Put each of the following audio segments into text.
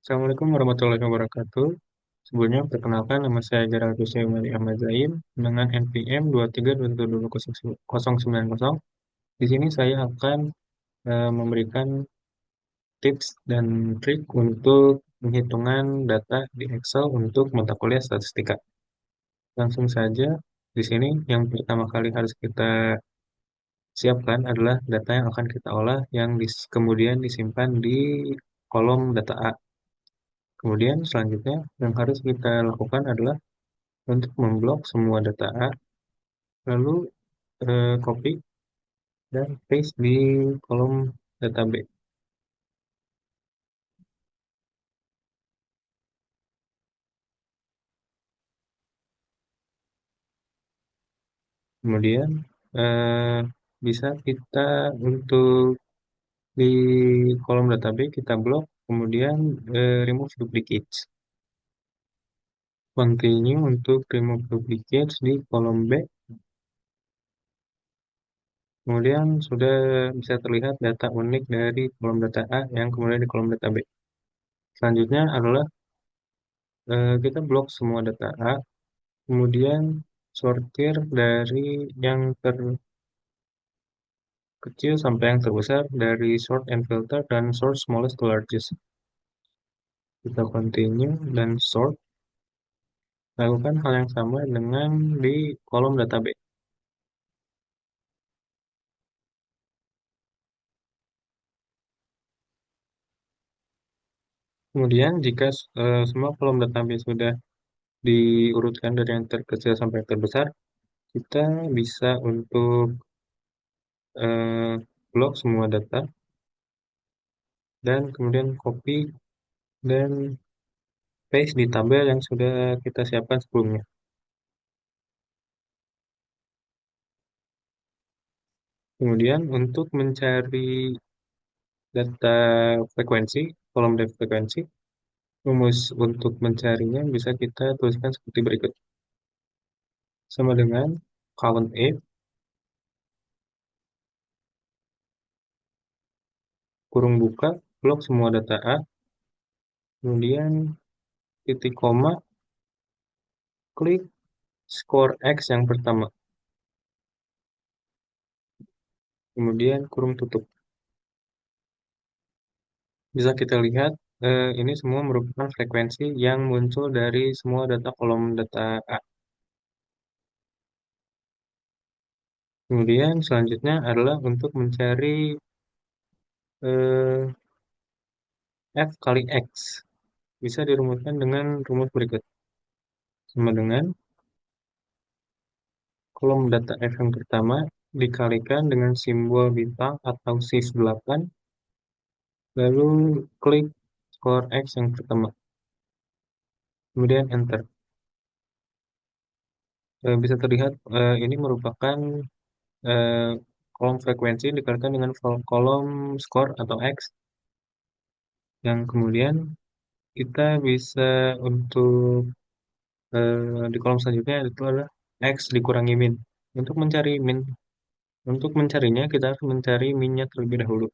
Assalamualaikum warahmatullahi wabarakatuh. Sebelumnya, perkenalkan nama saya Gerald Hussein Mari Ahmad Zain dengan NPM 2321090. Di sini saya akan memberikan tips dan trik untuk penghitungan data di Excel untuk mata kuliah statistika. Langsung saja, di sini yang pertama kali harus kita siapkan adalah data yang akan kita olah yang kemudian disimpan di kolom data A. Kemudian selanjutnya yang harus kita lakukan adalah untuk memblok semua data A, lalu copy dan paste di kolom data B. Kemudian eh, bisa kita untuk di kolom data B kita blok, kemudian remove duplicates. Continue untuk remove duplicates di kolom B. Kemudian sudah bisa terlihat data unik dari kolom data A yang kemudian di kolom data B. Selanjutnya adalah kita blok semua data A, kemudian sortir dari yang terkecil sampai yang terbesar dari sort and filter dan sort smallest to largest. Kita continue dan sort. Lakukan hal yang sama dengan di kolom database. Kemudian jika semua kolom database sudah diurutkan dari yang terkecil sampai yang terbesar, kita bisa untuk eh, blok semua data dan kemudian copy dan paste di tabel yang sudah kita siapkan sebelumnya. Kemudian untuk mencari data frekuensi, kolom data frekuensi, rumus untuk mencarinya bisa kita tuliskan seperti berikut. Sama dengan column A, kurung buka, blok semua data A, kemudian titik koma, klik skor X yang pertama, kemudian kurung tutup. Bisa kita lihat, ini semua merupakan frekuensi yang muncul dari semua data kolom data A. Kemudian selanjutnya adalah untuk mencari eh, F kali X. Bisa dirumuskan dengan rumus berikut. Sama dengan kolom data F yang pertama dikalikan dengan simbol bintang atau shift 8, lalu klik skor X yang pertama, kemudian enter. Bisa terlihat ini merupakan eh, kolom frekuensi dikalikan dengan kolom skor atau X, yang kemudian kita bisa untuk di kolom selanjutnya itu adalah X dikurangi min. Untuk mencari min, untuk mencarinya kita harus mencari minnya terlebih dahulu.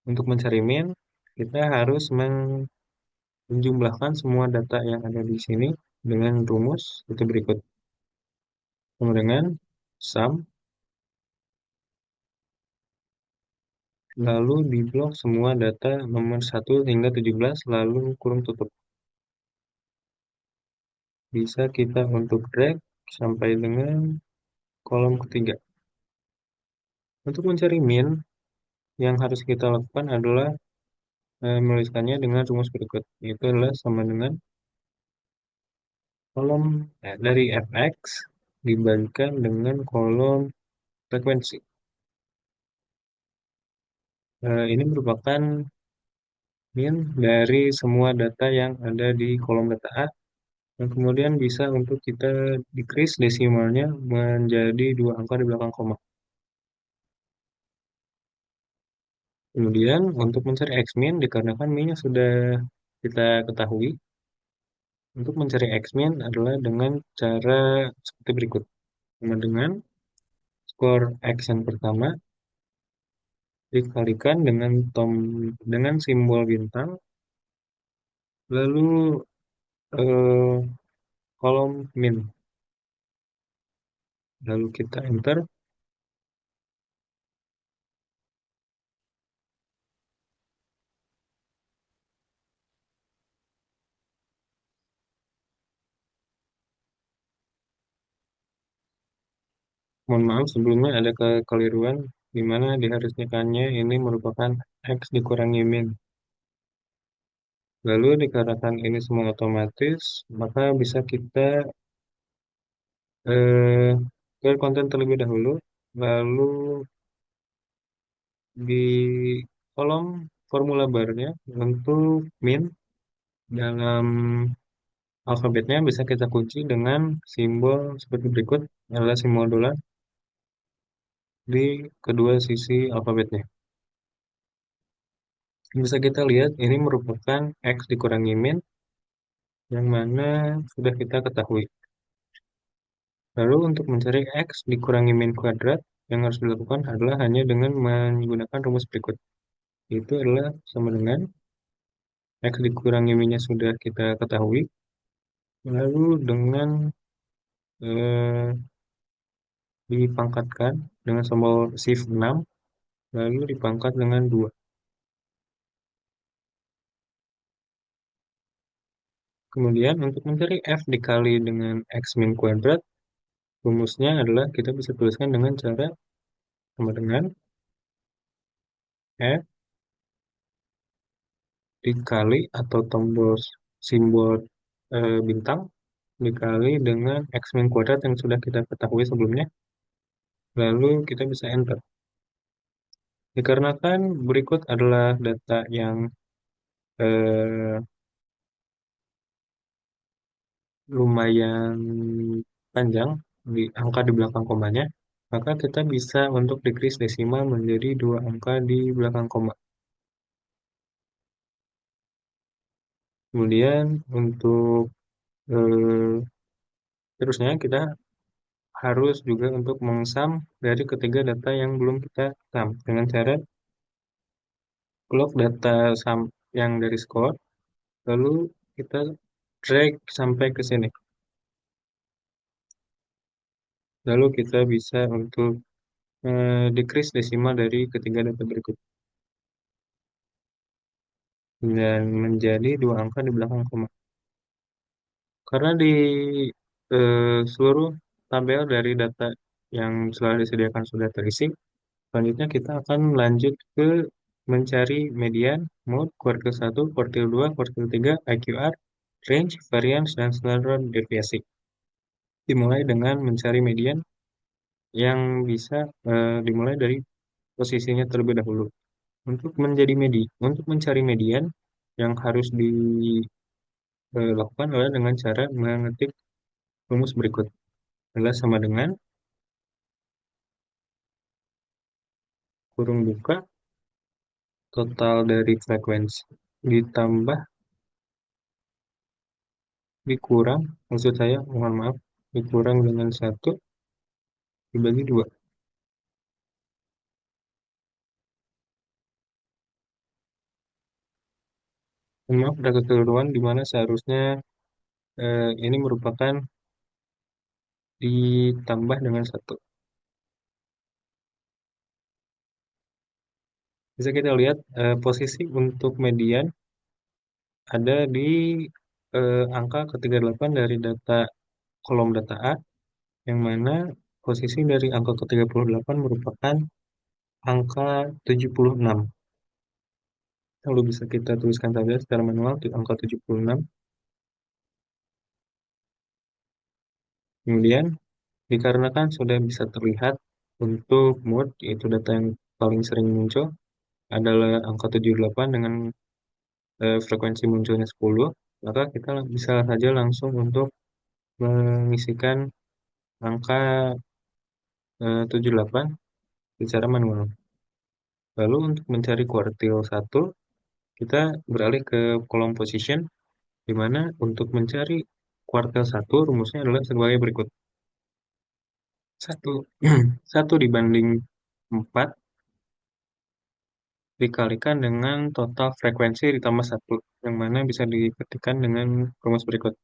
Untuk mencari min, kita harus menjumlahkan semua data yang ada di sini dengan rumus seperti berikut. Sama dengan sum, lalu diblok semua data nomor 1 hingga 17, lalu kurung tutup. Bisa kita untuk drag sampai dengan kolom ketiga. Untuk mencari min, yang harus kita lakukan adalah menuliskannya dengan rumus berikut. Itu adalah sama dengan kolom dari fx dibandingkan dengan kolom frekuensi. Ini merupakan min dari semua data yang ada di kolom data A, dan kemudian bisa untuk kita decrease desimalnya menjadi 2 angka di belakang koma. Kemudian untuk mencari x min, dikarenakan min-nya sudah kita ketahui, untuk mencari x min adalah dengan cara seperti berikut. Sama dengan skor x yang pertama dikalikan dengan simbol bintang, Lalu eh, kolom min, lalu kita enter. Mohon maaf sebelumnya ada kekeliruan di mana diharuskannya ini merupakan X dikurangi min. Lalu dikarenakan ini semua otomatis, maka bisa kita eh, ke konten terlebih dahulu. Lalu di kolom formula barnya untuk min dalam alfabetnya bisa kita kunci dengan simbol seperti berikut, adalah simbol dolar di kedua sisi alfabetnya. Bisa kita lihat ini merupakan X dikurangi min yang mana sudah kita ketahui. Lalu untuk mencari X dikurangi min kuadrat, yang harus dilakukan adalah hanya dengan menggunakan rumus berikut. Itu adalah sama dengan X dikurangi min-nya sudah kita ketahui. Lalu dengan eh, dipangkatkan dengan simbol shift 6, lalu dipangkat dengan 2. Kemudian untuk mencari F dikali dengan X min kuadrat, rumusnya adalah kita bisa tuliskan dengan cara sama dengan F dikali atau tombol simbol bintang dikali dengan X min kuadrat yang sudah kita ketahui sebelumnya, lalu kita bisa enter. Dikarenakan berikut adalah data yang eh, lumayan panjang di angka di belakang komanya, maka kita bisa untuk decrease desimal menjadi dua angka di belakang koma. Kemudian untuk eh, terusnya kita harus juga untuk mengsum dari ketiga data yang belum kita sum dengan cara log data sum yang dari score, lalu kita drag sampai ke sini. Lalu kita bisa untuk decrease desimal dari ketiga data berikut dan menjadi dua angka di belakang koma. Karena di seluruh tabel dari data yang telah disediakan sudah terisi, selanjutnya kita akan lanjut ke mencari median, mode, kuartil 1, kuartil 2, kuartil 3, IQR, range, variance, dan standar deviasi. Dimulai dengan mencari median yang bisa dimulai dari posisinya terlebih dahulu. Untuk mencari median yang harus dilakukan adalah dengan cara mengetik rumus berikut. Adalah sama dengan kurung buka total dari frekuensi ditambah dikurang, maksud saya mohon maaf, dikurang dengan 1 dibagi 2. Mohon maaf ada kekeliruan di mana seharusnya ini merupakan ditambah dengan 1. Bisa kita lihat posisi untuk median ada di angka ke-38 dari data kolom data A, yang mana posisi dari angka ke-38 merupakan angka 76. Lalu bisa kita tuliskan saja secara manual di angka 76. Kemudian, dikarenakan sudah bisa terlihat untuk mode, yaitu data yang paling sering muncul, adalah angka 78 dengan frekuensi munculnya 10, maka kita bisa saja langsung untuk mengisikan angka 78 secara manual. Lalu untuk mencari kuartil 1, kita beralih ke kolom position, di mana untuk mencari kuartil 1 rumusnya adalah sebagai berikut. 1, 1 dibanding 4 dikalikan dengan total frekuensi ditambah satu, yang mana bisa diketikkan dengan rumus berikut.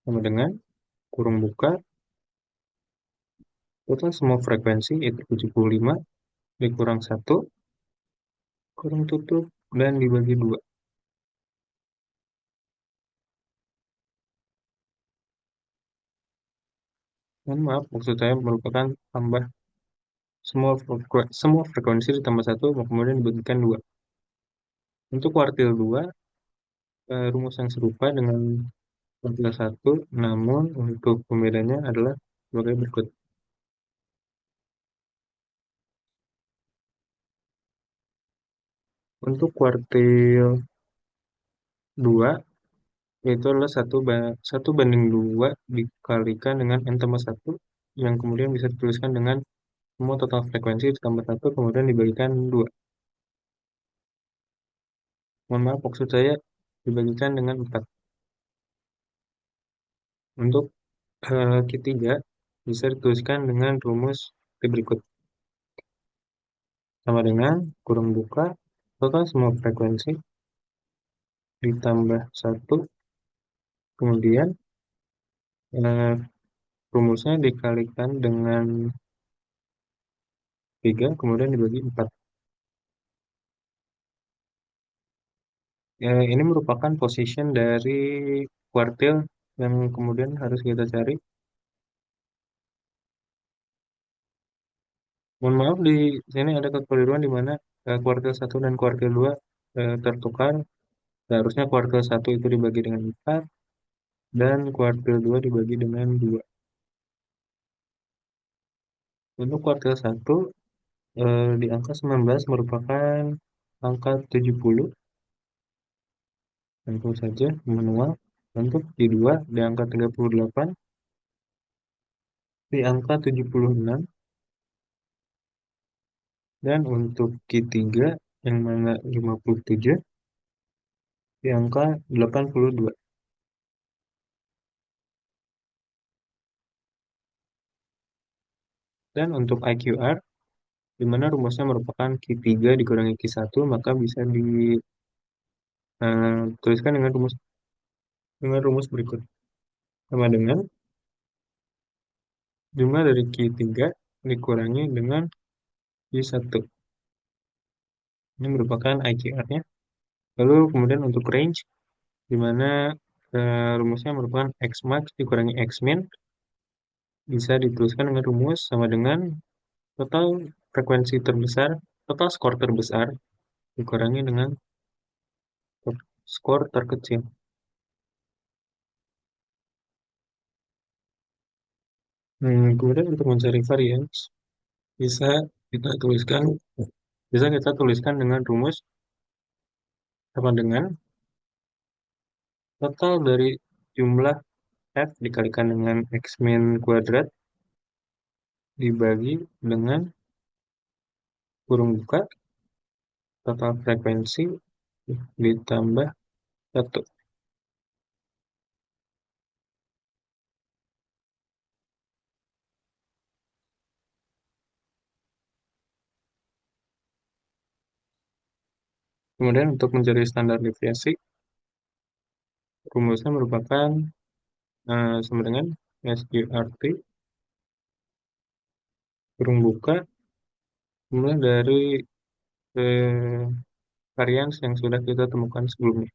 Sama dengan kurung buka, total semua frekuensi itu 75, dikurang satu, kurung tutup, dan dibagi 2. Mohon maaf, maksud saya merupakan tambah semua frekuensi ditambah satu, kemudian dibagikan 2. Untuk kuartil 2, rumus yang serupa dengan kuartil satu, namun untuk pembedanya adalah sebagai berikut. Untuk kuartil 2, yaitu adalah satu banding 2 dikalikan dengan n tambah satu, yang kemudian bisa dituliskan dengan semua total frekuensi ditambah satu, kemudian dibagikan 2. Mohon maaf, maksud saya dibagikan dengan 4. Untuk Q3 bisa dituliskan dengan rumus berikut. Sama dengan kurung buka, total semua frekuensi ditambah satu, kemudian eh, rumusnya dikalikan dengan 3, kemudian dibagi 4. Ini merupakan position dari kuartil yang kemudian harus kita cari. Mohon maaf, di sini ada kekeliruan di mana kuartil satu dan kuartil 2 tertukar. Seharusnya kuartil satu itu dibagi dengan 4 dan kuartil 2 dibagi dengan 2. Untuk kuartil satu, di angka 19 merupakan angka 70, tentu saja manual. Untuk Q2 di angka 38, di angka 76, dan untuk Q3 yang mana 57 di angka 82. Dan untuk IQR, di mana rumusnya merupakan Q3 dikurangi Q1, maka bisa dituliskan dengan rumus berikut. Sama dengan jumlah dari Q3 dikurangi dengan Q1. Ini merupakan IQR-nya. Lalu kemudian untuk range, di mana rumusnya merupakan X max dikurangi X min, bisa dituliskan dengan rumus sama dengan total frekuensi terbesar, total skor terbesar dikurangi dengan skor terkecil. Kemudian untuk mencari variance, bisa kita tuliskan bisa kita tuliskan dengan rumus sama dengan total dari jumlah f dikalikan dengan x min kuadrat dibagi dengan kurung buka total frekuensi ditambah satu. Kemudian untuk mencari standar deviasi, rumusnya merupakan sama dengan SGRT kurung buka mulai dari eh, varians yang sudah kita temukan sebelumnya.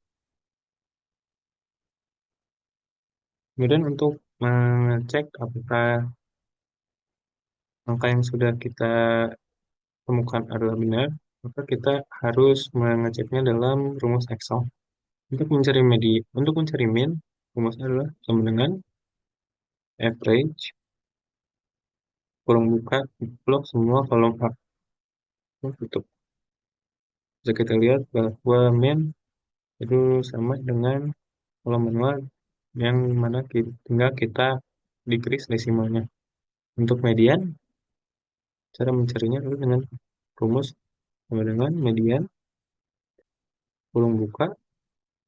Kemudian untuk mengecek apakah angka yang sudah kita temukan adalah benar, maka kita harus mengeceknya dalam rumus Excel. Untuk mencari min, rumusnya adalah sama dengan average kurung buka blok semua kolom A. Tutup. Bisa kita lihat bahwa min itu sama dengan kolom manual yang mana tinggal kita decrease desimalnya. Untuk median, cara mencarinya adalah dengan rumus sama dengan median kurung buka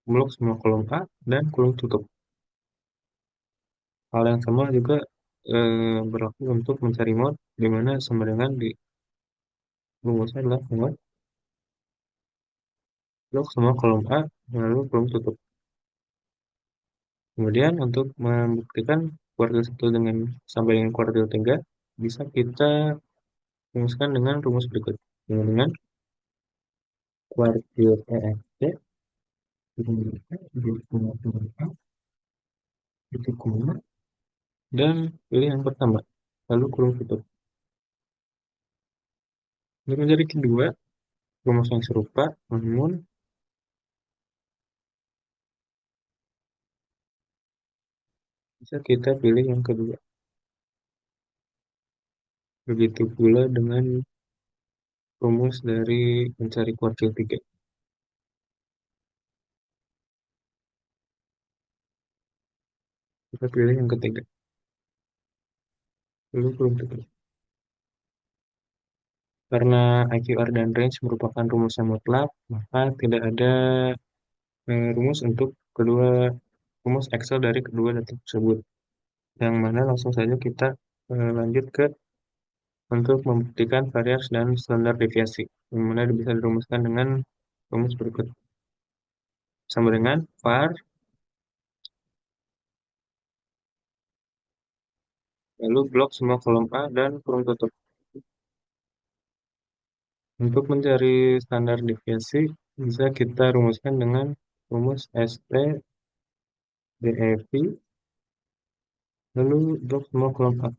blok semua kolom A dan kurung tutup. Hal yang sama juga berlaku untuk mencari mod, di mana sama dengan di rumusnya adalah mod blok semua kolom A, lalu kolom tutup. Kemudian untuk membuktikan kuartil 1 dengan sampai dengan kuartil 3 bisa kita rumuskan dengan rumus berikut. Dengan kuartil EFT titik koma dan pilih yang pertama, lalu kurung tutup. Untuk menjadi kedua, rumus yang serupa, namun bisa kita pilih yang kedua. Begitu pula dengan rumus dari mencari kuartil 3. Kita pilih yang ketiga, lalu kurung tutup. Karena IQR dan range merupakan rumus yang mutlak, maka tidak ada rumus untuk kedua rumus Excel dari kedua data tersebut. Yang mana langsung saja kita lanjut ke untuk membuktikan varians dan standar deviasi, yang mana bisa dirumuskan dengan rumus berikut. Sama dengan var, lalu blok semua kolom A dan kurung tutup. Untuk mencari standar deviasi, bisa kita rumuskan dengan rumus ST DEV, lalu blok semua kolom A.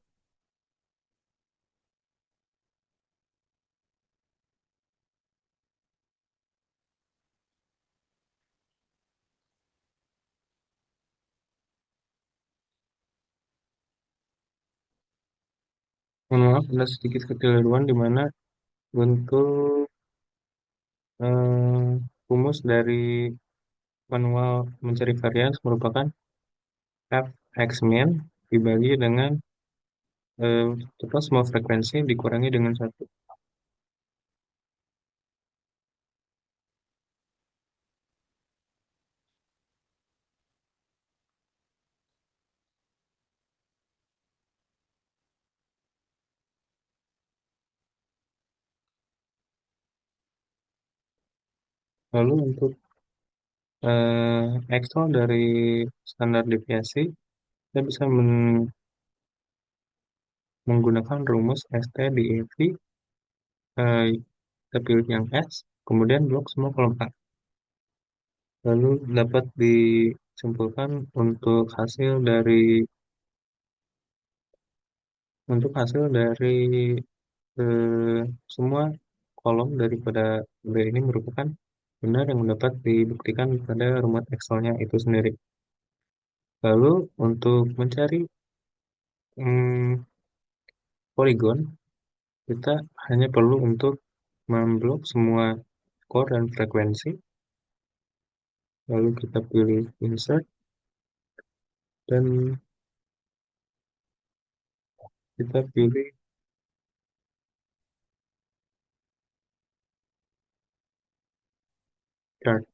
Mohon maaf, ada sedikit kekeliruan di mana untuk rumus dari manual mencari varians merupakan fx min dibagi dengan total semua frekuensi dikurangi dengan satu. Lalu untuk Excel dari standar deviasi, kita bisa menggunakan rumus STDEV, eh, kita pilih yang S, kemudian blok semua kolom A. Lalu dapat disimpulkan untuk hasil dari semua kolom daripada B ini merupakan benar yang dapat dibuktikan pada rumus Excel-nya itu sendiri. Lalu untuk mencari hmm, poligon, kita hanya perlu untuk memblok semua core dan frekuensi, lalu kita pilih insert dan kita pilih chart,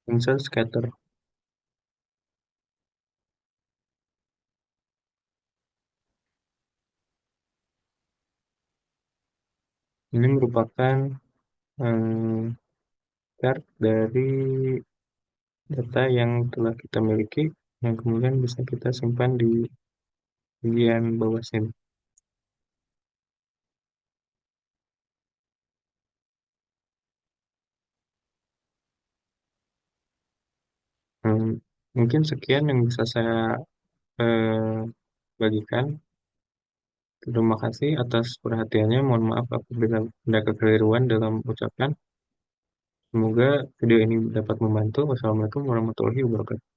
insert scatter. Ini merupakan eh, chart dari data yang telah kita miliki yang kemudian bisa kita simpan di bagian bawah sini. Hmm, Mungkin sekian yang bisa saya eh, bagikan. Terima kasih atas perhatiannya. Mohon maaf apabila ada kekeliruan dalam ucapan. Semoga video ini dapat membantu. Wassalamualaikum warahmatullahi wabarakatuh.